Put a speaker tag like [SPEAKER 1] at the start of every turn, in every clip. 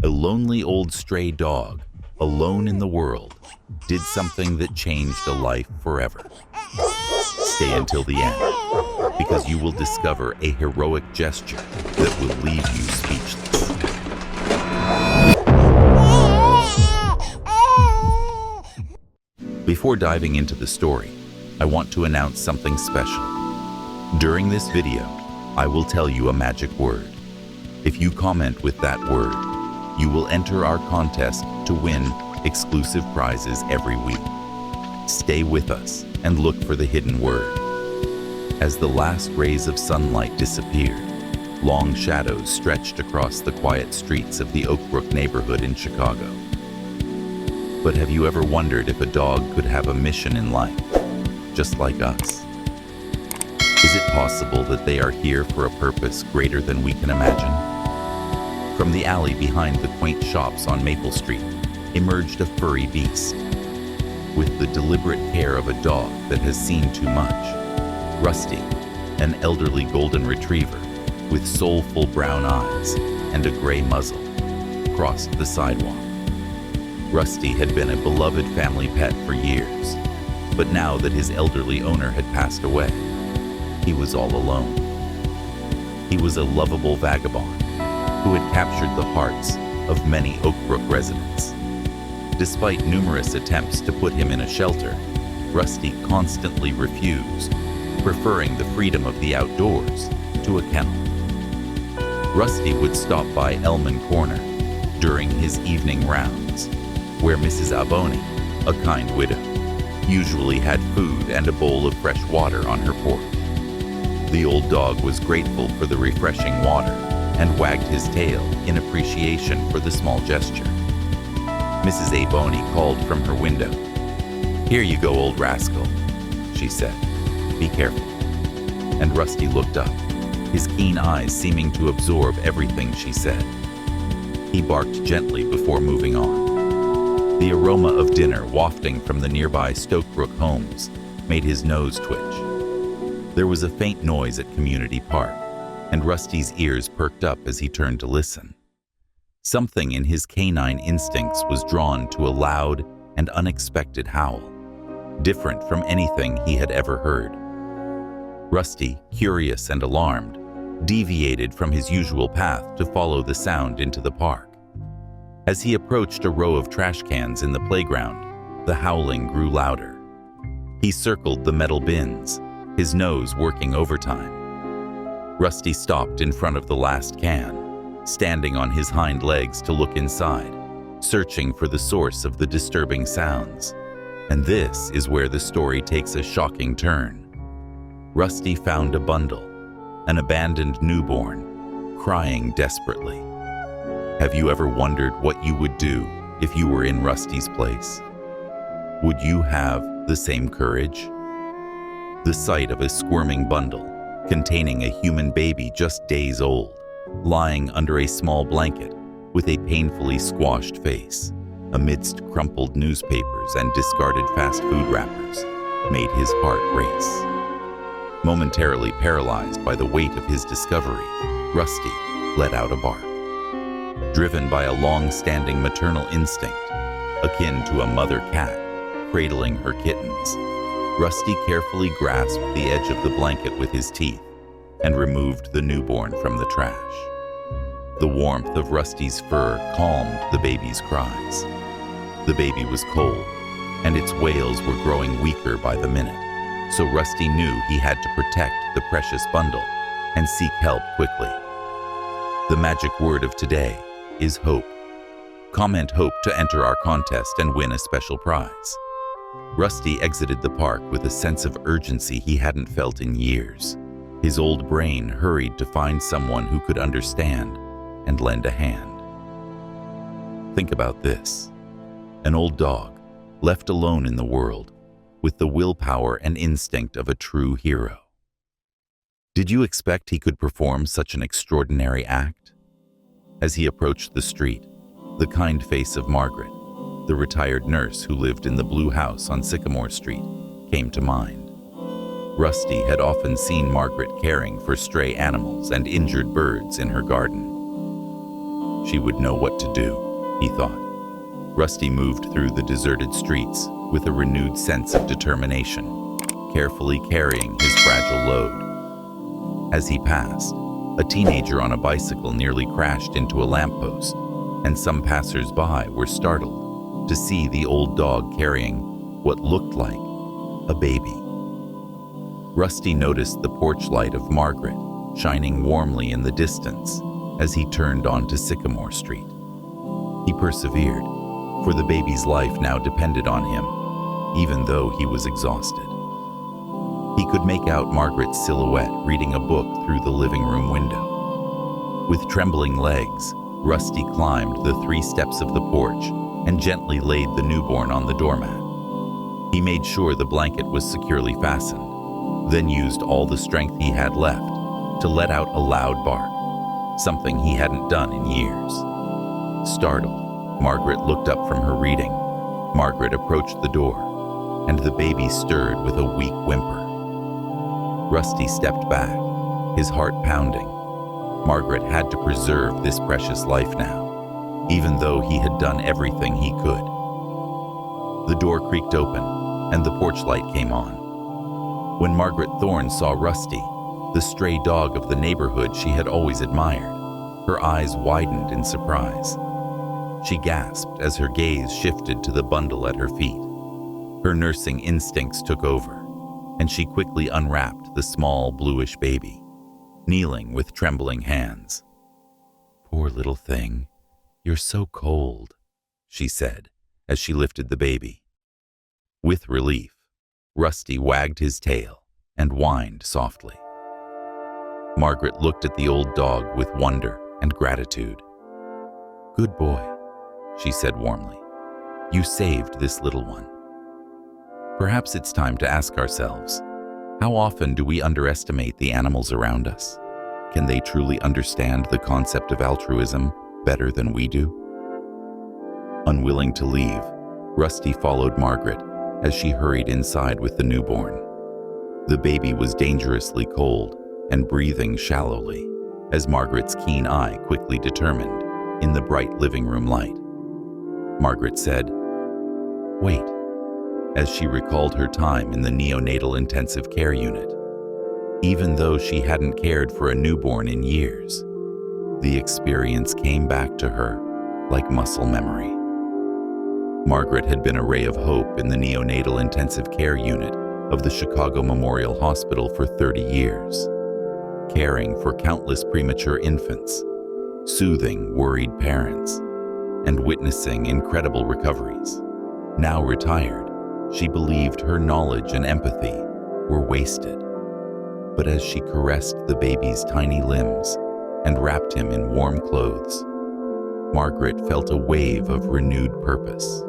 [SPEAKER 1] A lonely old stray dog, alone in the world, did something that changed a life forever. Stay until the end, because you will discover a heroic gesture that will leave you speechless. Before diving into the story, I want to announce something special. During this video, I will tell you a magic word. If you comment with that word, you will enter our contest to win exclusive prizes every week. Stay with us and look for the hidden word. As the last rays of sunlight disappeared, long shadows stretched across the quiet streets of the Oak Brook neighborhood in Chicago. But have you ever wondered if a dog could have a mission in life, just like us? Is it possible that they are here for a purpose greater than we can imagine? From the alley behind the quaint shops on Maple Street emerged a furry beast. With the deliberate care of a dog that has seen too much, Rusty, an elderly golden retriever with soulful brown eyes and a gray muzzle, crossed the sidewalk. Rusty had been a beloved family pet for years, but now that his elderly owner had passed away, he was all alone. He was a lovable vagabond who had captured the hearts of many Oak Brook residents. Despite numerous attempts to put him in a shelter, Rusty constantly refused, preferring the freedom of the outdoors to a kennel. Rusty would stop by Elman Corner during his evening rounds, where Mrs. Aboni, a kind widow, usually had food and a bowl of fresh water on her porch. The old dog was grateful for the refreshing water and wagged his tail in appreciation for the small gesture. Mrs. Aboni called from her window. "Here you go, old rascal," she said. "Be careful." And Rusty looked up, his keen eyes seeming to absorb everything she said. He barked gently before moving on. The aroma of dinner wafting from the nearby Stokebrook homes made his nose twitch. There was a faint noise at Community Park, and Rusty's ears perked up as he turned to listen. Something in his canine instincts was drawn to a loud and unexpected howl, different from anything he had ever heard. Rusty, curious and alarmed, deviated from his usual path to follow the sound into the park. As he approached a row of trash cans in the playground, the howling grew louder. He circled the metal bins, his nose working overtime. Rusty stopped in front of the last can, standing on his hind legs to look inside, searching for the source of the disturbing sounds. And this is where the story takes a shocking turn. Rusty found a bundle, an abandoned newborn, crying desperately. Have you ever wondered what you would do if you were in Rusty's place? Would you have the same courage? The sight of a squirming bundle containing a human baby just days old, lying under a small blanket with a painfully squashed face, amidst crumpled newspapers and discarded fast food wrappers, made his heart race. Momentarily paralyzed by the weight of his discovery, Rusty let out a bark. Driven by a long-standing maternal instinct, akin to a mother cat cradling her kittens, Rusty carefully grasped the edge of the blanket with his teeth and removed the newborn from the trash. The warmth of Rusty's fur calmed the baby's cries. The baby was cold, and its wails were growing weaker by the minute, so Rusty knew he had to protect the precious bundle and seek help quickly. The magic word of today is hope. Comment HOPE to enter our contest and win a special prize. Rusty exited the park with a sense of urgency he hadn't felt in years. His old brain hurried to find someone who could understand and lend a hand. Think about this. An old dog, left alone in the world, with the willpower and instinct of a true hero. Did you expect he could perform such an extraordinary act? As he approached the street, the kind face of Margaret, the retired nurse who lived in the blue house on Sycamore Street, came to mind. Rusty had often seen Margaret caring for stray animals and injured birds in her garden. She would know what to do, he thought. Rusty moved through the deserted streets with a renewed sense of determination, carefully carrying his fragile load. As he passed, a teenager on a bicycle nearly crashed into a lamppost, and some passers-by were startled to see the old dog carrying what looked like a baby. Rusty noticed the porch light of Margaret shining warmly in the distance as he turned onto Sycamore Street. He persevered, for the baby's life now depended on him, even though he was exhausted. He could make out Margaret's silhouette reading a book through the living room window. With trembling legs, Rusty climbed the 3 steps of the porch and gently laid the newborn on the doormat. He made sure the blanket was securely fastened, then used all the strength he had left to let out a loud bark, something he hadn't done in years. Startled, Margaret looked up from her reading. Margaret approached the door, and the baby stirred with a weak whimper. Rusty stepped back, his heart pounding. Margaret had to preserve this precious life now, even though he had done everything he could. The door creaked open, and the porch light came on. When Margaret Thorne saw Rusty, the stray dog of the neighborhood she had always admired, her eyes widened in surprise. She gasped as her gaze shifted to the bundle at her feet. Her nursing instincts took over, and she quickly unwrapped the small bluish baby, kneeling with trembling hands. "Poor little thing, you're so cold," she said as she lifted the baby. With relief, Rusty wagged his tail and whined softly. Margaret looked at the old dog with wonder and gratitude. "Good boy," she said warmly. "You saved this little one." Perhaps it's time to ask ourselves, how often do we underestimate the animals around us? Can they truly understand the concept of altruism better than we do? Unwilling to leave, Rusty followed Margaret as she hurried inside with the newborn. The baby was dangerously cold and breathing shallowly, as Margaret's keen eye quickly determined in the bright living room light. Margaret said, "Wait," as she recalled her time in the neonatal intensive care unit. Even though she hadn't cared for a newborn in years, the experience came back to her like muscle memory. Margaret had been a ray of hope in the neonatal intensive care unit of the Chicago Memorial Hospital for 30 years, caring for countless premature infants, soothing worried parents, and witnessing incredible recoveries. Now retired, she believed her knowledge and empathy were wasted. But as she caressed the baby's tiny limbs and wrapped him in warm clothes, Margaret felt a wave of renewed purpose.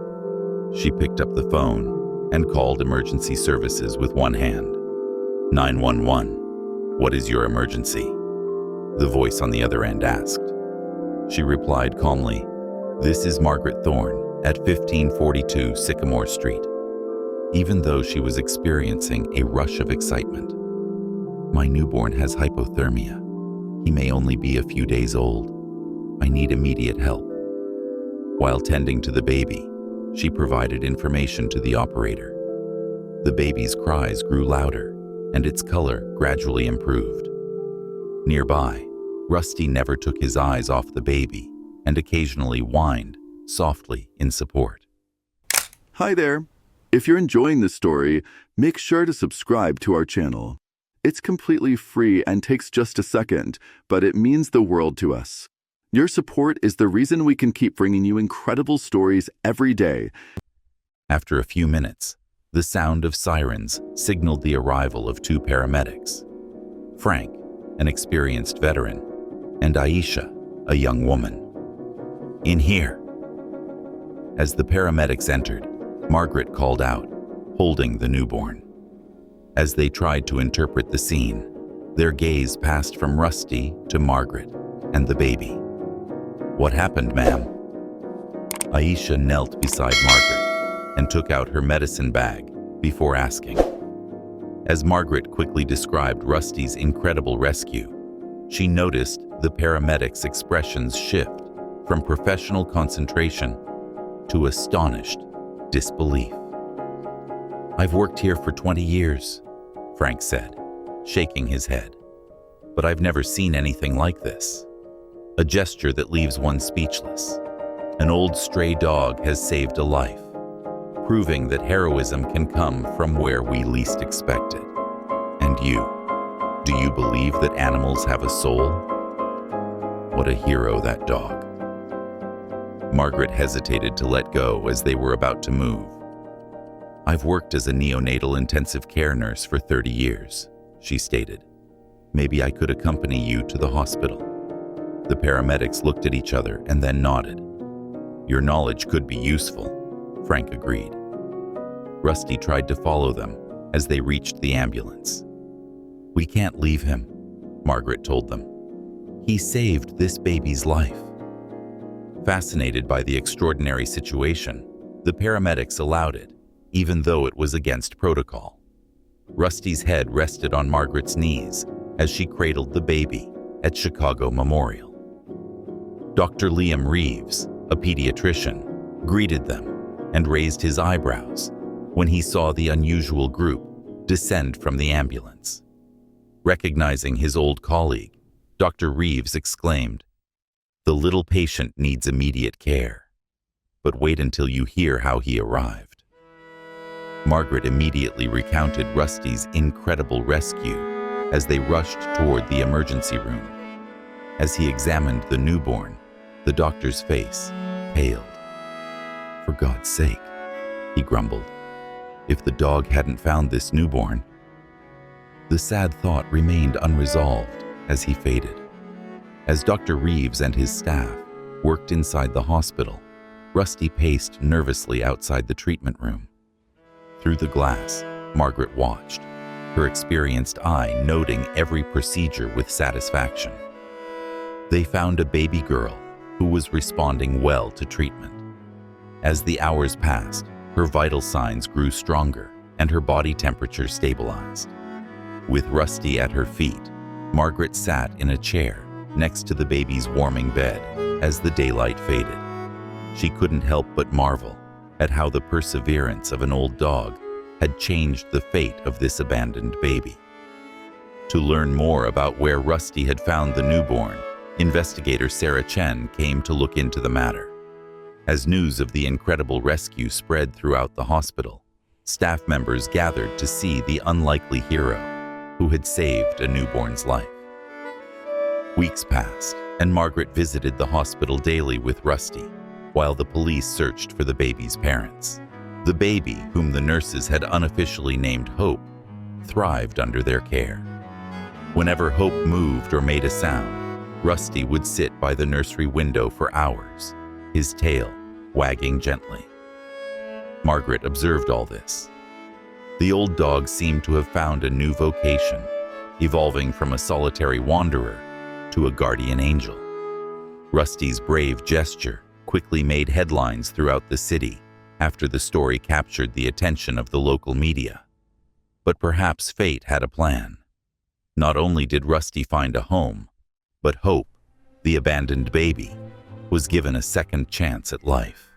[SPEAKER 1] She picked up the phone and called emergency services with one hand. 911, "What is your emergency?" the voice on the other end asked. She replied calmly, "This is Margaret Thorne at 1542 Sycamore Street." Even though she was experiencing a rush of excitement. "My newborn has hypothermia. He may only be a few days old. I need immediate help." While tending to the baby, she provided information to the operator. The baby's cries grew louder, and its color gradually improved. Nearby, Rusty never took his eyes off the baby and occasionally whined softly in support.
[SPEAKER 2] Hi there. If you're enjoying this story, make sure to subscribe to our channel. It's completely free and takes just a second, but it means the world to us. Your support is the reason we can keep bringing you incredible stories every day.
[SPEAKER 1] After a few minutes, the sound of sirens signaled the arrival of 2 paramedics. Frank, an experienced veteran, and Aisha, a young woman. "In here." As the paramedics entered, Margaret called out, holding the newborn. As they tried to interpret the scene, their gaze passed from Rusty to Margaret and the baby. "What happened, ma'am?" Aisha knelt beside Margaret and took out her medicine bag before asking. As Margaret quickly described Rusty's incredible rescue, she noticed the paramedics' expressions shift from professional concentration to astonished disbelief. "I've worked here for 20 years, Frank said, shaking his head. "But I've never seen anything like this." A gesture that leaves one speechless. An old stray dog has saved a life, proving that heroism can come from where we least expect it. And you, do you believe that animals have a soul? What a hero, that dog. Margaret hesitated to let go as they were about to move. "I've worked as a neonatal intensive care nurse for 30 years, she stated. "Maybe I could accompany you to the hospital." The paramedics looked at each other and then nodded. "Your knowledge could be useful," Frank agreed. Rusty tried to follow them as they reached the ambulance. "We can't leave him," Margaret told them. "He saved this baby's life." Fascinated by the extraordinary situation, the paramedics allowed it, even though it was against protocol. Rusty's head rested on Margaret's knees as she cradled the baby at Chicago Memorial. Dr. Liam Reeves, a pediatrician, greeted them and raised his eyebrows when he saw the unusual group descend from the ambulance. Recognizing his old colleague, Dr. Reeves exclaimed, "The little patient needs immediate care, but wait until you hear how he arrived." Margaret immediately recounted Rusty's incredible rescue as they rushed toward the emergency room. As he examined the newborn, the doctor's face paled. "For God's sake," he grumbled, "if the dog hadn't found this newborn." The sad thought remained unresolved as he faded. As Dr. Reeves and his staff worked inside the hospital, Rusty paced nervously outside the treatment room. Through the glass, Margaret watched, her experienced eye noting every procedure with satisfaction. They found a baby girl who was responding well to treatment. As the hours passed, her vital signs grew stronger and her body temperature stabilized. With Rusty at her feet, Margaret sat in a chair next to the baby's warming bed as the daylight faded. She couldn't help but marvel at how the perseverance of an old dog had changed the fate of this abandoned baby. To learn more about where Rusty had found the newborn, investigator Sarah Chen came to look into the matter. As news of the incredible rescue spread throughout the hospital, staff members gathered to see the unlikely hero who had saved a newborn's life. Weeks passed, and Margaret visited the hospital daily with Rusty, while the police searched for the baby's parents. The baby, whom the nurses had unofficially named Hope, thrived under their care. Whenever Hope moved or made a sound, Rusty would sit by the nursery window for hours, his tail wagging gently. Margaret observed all this. The old dog seemed to have found a new vocation, evolving from a solitary wanderer to a guardian angel. Rusty's brave gesture quickly made headlines throughout the city after the story captured the attention of the local media. But perhaps fate had a plan. Not only did Rusty find a home, but Hope, the abandoned baby, was given a second chance at life.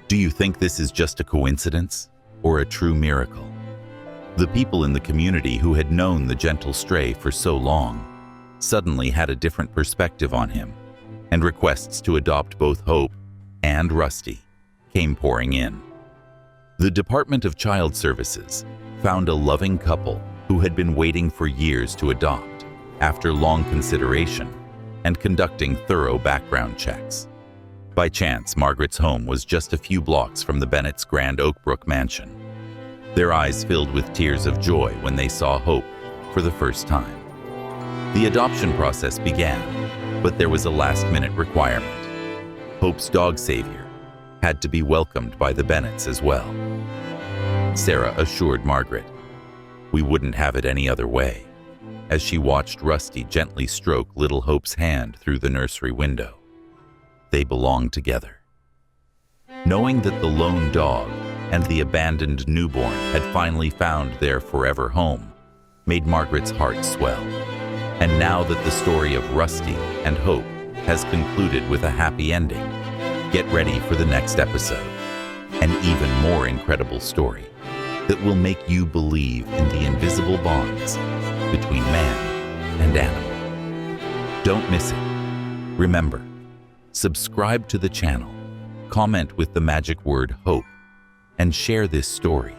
[SPEAKER 1] Do you think this is just a coincidence or a true miracle? The people in the community who had known the gentle stray for so long suddenly had a different perspective on him, and requests to adopt both Hope and Rusty came pouring in. The Department of Child Services found a loving couple who had been waiting for years to adopt after long consideration and conducting thorough background checks. By chance, Margaret's home was just a few blocks from the Bennett's Grand Oakbrook mansion. Their eyes filled with tears of joy when they saw Hope for the first time. The adoption process began, but there was a last-minute requirement. Hope's dog savior had to be welcomed by the Bennetts as well. Sarah assured Margaret, "We wouldn't have it any other way," as she watched Rusty gently stroke little Hope's hand through the nursery window. They belonged together. Knowing that the lone dog and the abandoned newborn had finally found their forever home made Margaret's heart swell. And now that the story of Rusty and Hope has concluded with a happy ending. Get ready for the next episode, an even more incredible story that will make you believe in the invisible bonds between man and animal. Don't miss it. Remember, subscribe to the channel, comment with the magic word HOPE, and share this story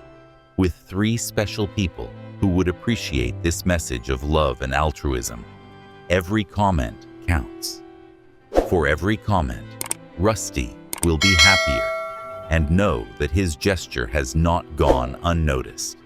[SPEAKER 1] with 3 special people who would appreciate this message of love and altruism. Every comment counts. For every comment, Rusty will be happier and know that his gesture has not gone unnoticed.